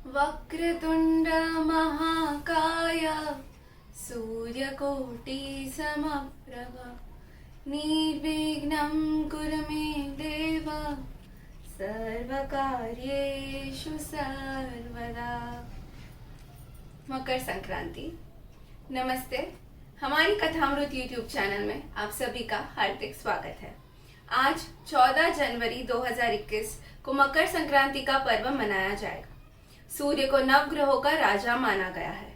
वक्रतुंड महाकाय सूर्यकोटि समप्रभ निर्विघ्नं कुरु मे देव सर्वकार्येषु सर्वदा। मकर संक्रांति। नमस्ते। हमारी कथामृत यूट्यूब चैनल में आप सभी का हार्दिक स्वागत है। आज 14 जनवरी 2021 को मकर संक्रांति का पर्व मनाया जाएगा। सूर्य को नवग्रहों का राजा माना गया है।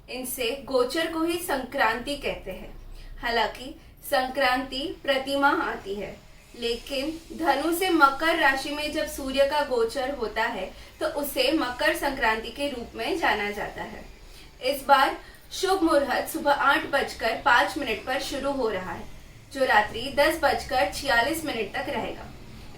इनसे गोचर को ही संक्रांति कहते हैं। हालांकि संक्रांति प्रतिमाह आती है, लेकिन धनु से मकर राशि में जब सूर्य का गोचर होता है तो उसे मकर संक्रांति के रूप में जाना जाता है। इस बार शुभ मुहूर्त सुबह 8:05 पर शुरू हो रहा है, जो रात्रि 10:46 तक रहेगा।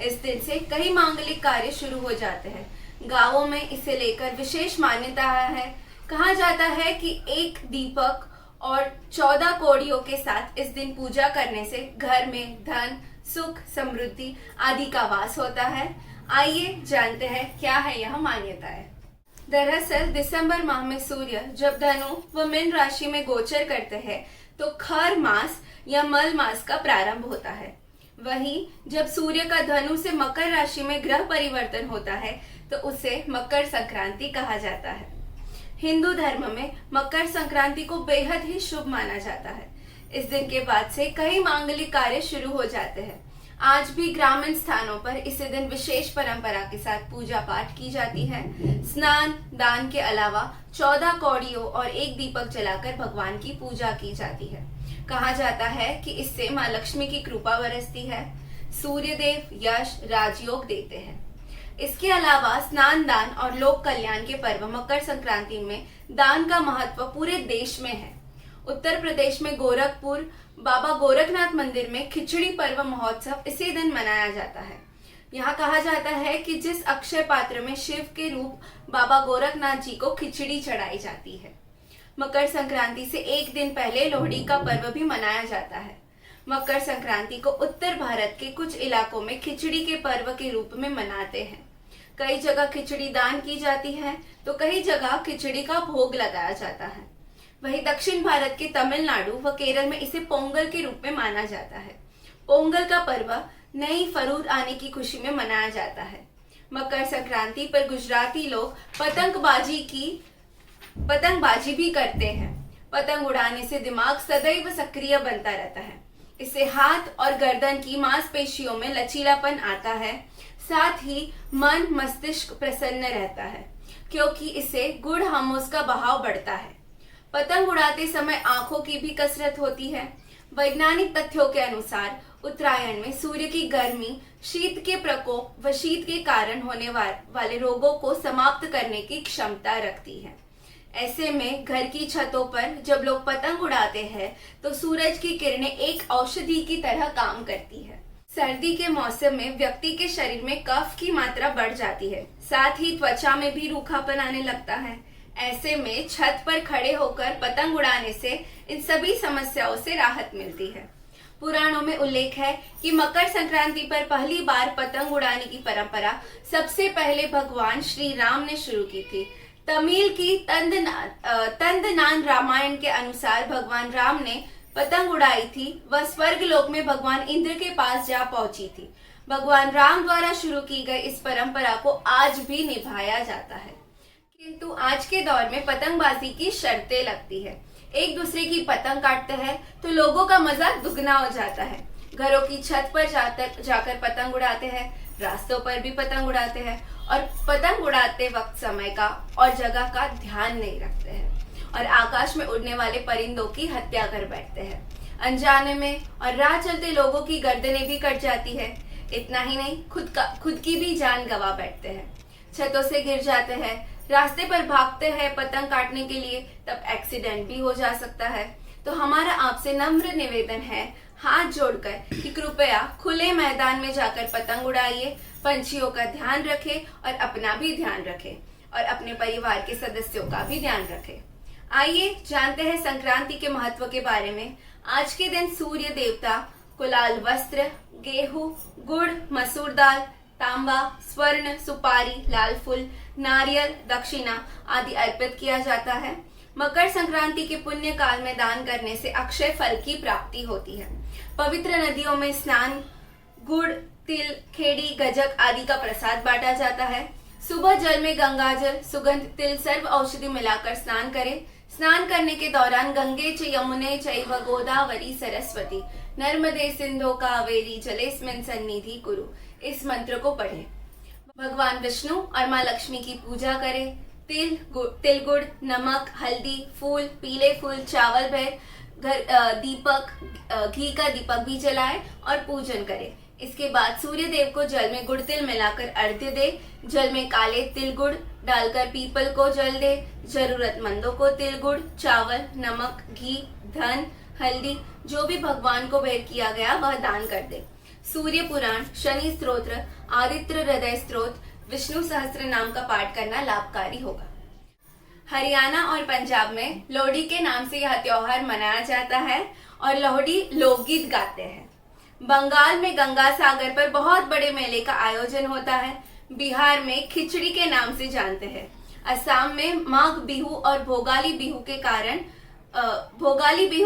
इस दिन से कई मांगलिक कार्य शुरू हो जाते हैं। गांवों में इसे लेकर विशेष मान्यता है। कहा जाता है कि एक दीपक और 14 कोड़ियों के साथ इस दिन पूजा करने से घर में धन, सुख, समृद्धि आदि का वास होता है। आइए जानते हैं क्या है यह मान्यता है। दरअसल दिसंबर माह में सूर्य जब धनु व मीन राशि में गोचर करते हैं तो खर मास या मल मास का प्रारंभ होता है। वहीं जब सूर्य का धनु से मकर राशि में ग्रह परिवर्तन होता है तो उसे मकर संक्रांति कहा जाता है। हिंदू धर्म में मकर संक्रांति को बेहद ही शुभ माना जाता है। इस दिन के बाद से कई मांगलिक कार्य शुरू हो जाते हैं। आज भी ग्रामीण स्थानों पर इसी दिन विशेष परंपरा के साथ पूजा पाठ की जाती है। स्नान दान के अलावा 14 कौड़ियों और एक दीपक जलाकर भगवान की पूजा की जाती है। कहा जाता है कि इससे मां लक्ष्मी की कृपा बरसती है। सूर्य देव यश राजयोग देते हैं। इसके अलावा स्नान दान और लोक कल्याण के पर्व मकर संक्रांति में दान का महत्व पूरे देश में है। उत्तर प्रदेश में गोरखपुर बाबा गोरखनाथ मंदिर में खिचड़ी पर्व महोत्सव इसी दिन मनाया जाता है। यहाँ कहा जाता है कि जिस अक्षय पात्र में शिव के रूप बाबा गोरखनाथ जी को खिचड़ी चढ़ाई जाती है। मकर संक्रांति से एक दिन पहले लोहड़ी का पर्व भी मनाया जाता है। मकर संक्रांति को उत्तर भारत के कुछ इलाकों में खिचड़ी के पर्व के रूप में मनाते हैं। कई जगह खिचड़ी दान की जाती है तो कई जगह खिचड़ी का भोग लगाया जाता है। वहीं दक्षिण भारत के तमिलनाडु व केरल में इसे पोंगल के रूप में माना जाता है। पोंगल का पर्व नई फरूर आने की खुशी में मनाया जाता है। मकर संक्रांति पर गुजराती लोग पतंगबाजी भी करते हैं। पतंग उड़ाने से दिमाग सदैव सक्रिय बनता रहता है। इससे हाथ और गर्दन की मांसपेशियों में लचीलापन आता है। साथ ही मन मस्तिष्क प्रसन्न रहता है, क्योंकि इससे गुड़ हार्मोन्स का बहाव बढ़ता है। पतंग उड़ाते समय आंखों की भी कसरत होती है। वैज्ञानिक तथ्यों के अनुसार उत्तरायण में सूर्य की गर्मी शीत के प्रकोप व शीत के कारण होने वाले रोगों को समाप्त करने की क्षमता रखती है। ऐसे में घर की छतों पर जब लोग पतंग उड़ाते हैं तो सूरज की किरणें एक औषधि की तरह काम करती है। सर्दी के मौसम में व्यक्ति के शरीर में कफ की मात्रा बढ़ जाती है। साथ ही त्वचा में भी रूखापन आने लगता है। ऐसे में छत पर खड़े होकर पतंग उड़ाने से इन सभी समस्याओं से राहत मिलती है। पुराणों में उल्लेख है कि मकर संक्रांति पर पहली बार पतंग उड़ाने की परंपरा सबसे पहले भगवान श्री राम ने शुरू की थी। तमिल की तंदनान रामायण के अनुसार भगवान राम ने पतंग उड़ाई थी। वह स्वर्ग लोक में भगवान इंद्र के पास जा पहुंची थी। भगवान राम द्वारा शुरू की गई इस परंपरा को आज भी निभाया जाता है। किंतु आज के दौर में पतंगबाजी की शर्तें लगती है। एक दूसरे की पतंग काटते हैं तो लोगों का मजा दुगना हो जाता है। घरों की छत पर जाकर पतंग उड़ाते हैं, रास्तों पर भी पतंग उड़ाते हैं और पतंग उड़ाते वक्त समय का और जगह का ध्यान नहीं रखते हैं और आकाश में उड़ने वाले परिंदों की हत्या कर बैठते हैं। अनजाने में और राह चलते लोगों की गर्दनें भी कट जाती है। इतना ही नहीं, खुद की भी जान गंवा बैठते हैं। छतों से गिर जाते हैं, रास्ते पर भागते हैं पतंग काटने के लिए, तब एक्सीडेंट भी हो जा सकता है। तो हमारा आपसे नम्र निवेदन है, हाथ जोड़कर, कि कृपया खुले मैदान में जाकर पतंग उड़ाइए, पंछियों का ध्यान रखें और अपना भी ध्यान रखें और अपने परिवार के सदस्यों का भी ध्यान रखें। आइए जानते हैं संक्रांति के महत्व के बारे में। आज के दिन सूर्य देवता को लाल वस्त्र, गेहूं, गुड़, मसूर दाल, तांबा, स्वर्ण, सुपारी, लाल फूल, नारियल, दक्षिणा आदि अर्पित किया जाता है। मकर संक्रांति के पुण्य काल में दान करने से अक्षय फल की प्राप्ति होती है। पवित्र नदियों में स्नान, गुड़, तिल, खेड़ी, गजक आदि का प्रसाद बांटा जाता है। सुबह जल में गंगाजल, सुगंध, तिल, सर्व औषधि मिलाकर स्नान करें। स्नान करने के दौरान गंगे च यमुने चैव गोदावरी सरस्वती नर्मदे सिंधु कावेरी जलेस्मिन् सन्निधि कुरु, इस मंत्र को पढ़ें। भगवान विष्णु और माँ लक्ष्मी की पूजा करें। तिल गुड़, नमक, हल्दी, फूल, पीले फूल, चावल भर घर दीपक, घी का दीपक भी जलाएं और पूजन करें। इसके बाद सूर्य देव को जल में गुड़ तिल मिलाकर अर्घ्य दे। जल में काले तिल गुड़ डालकर पीपल को जल दे। जरूरतमंदों को तिल गुड़, चावल, नमक, घी, धन, हल्दी जो भी भगवान को भेंट किया गया वह दान कर दे। सूर्य पुराण, शनि स्तोत्र, आदित्य हृदय स्तोत्र, विष्णु सहस्त्र नाम का पाठ करना लाभकारी होगा। हरियाणा और पंजाब में लोहड़ी के नाम से यह त्योहार मनाया जाता है और लोहड़ी लोकगीत गाते हैं। बंगाल में गंगा सागर पर बहुत बड़े मेले का आयोजन होता है। बिहार में खिचड़ी के नाम से जानते हैं। असम में माघ बिहू और भोगाली बिहू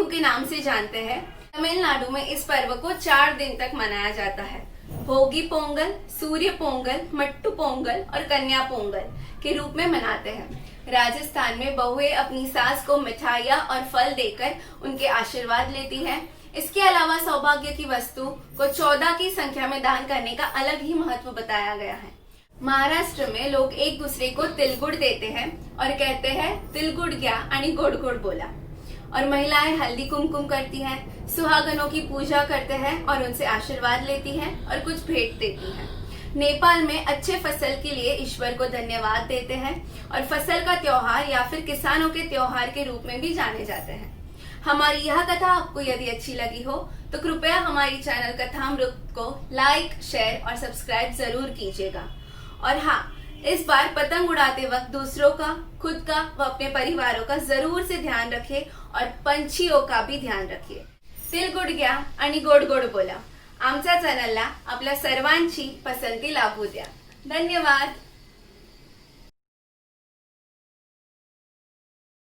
के नाम से जानते हैं। तमिलनाडु में इस पर्व को 4 दिन तक मनाया जाता है। भोगी पोंगल, सूर्य पोंगल, मट्टू पोंगल और कन्या पोंगल के रूप में मनाते हैं। राजस्थान में बहुएं अपनी सास को मिठाइयाँ और फल देकर उनके आशीर्वाद लेती हैं। इसके अलावा सौभाग्य की वस्तु को 14 की संख्या में दान करने का अलग ही महत्व बताया गया है। महाराष्ट्र में लोग एक दूसरे को तिलगुड़ देते हैं और कहते हैं तिलगुड़ गया आणि गोड गोड बोला। और महिलाएं हल्दी कुमकुम करती हैं, सुहागनों की पूजा करते हैं और उनसे आशीर्वाद लेती हैं और कुछ भेंट देती हैं। नेपाल में अच्छे फसल के लिए ईश्वर को धन्यवाद देते हैं और फसल का त्योहार या फिर किसानों के त्योहार के रूप में भी जाने जाते हैं। हमारी यह कथा आपको यदि अच्छी लगी हो तो कृपया हमारी चैनल कथामृत को लाइक, शेयर और सब्सक्राइब जरूर कीजिएगा। और हाँ, इस बार पतंग उड़ाते वक्त दूसरों का, खुद का व अपने परिवारों का जरूर से ध्यान रखें और पंछियों का भी ध्यान रखिए। तिलगुड घ्या आणि गोड गोड बोला। आमच्या चॅनलला आपल्या सर्वांची पसंती लाभू द्या। धन्यवाद।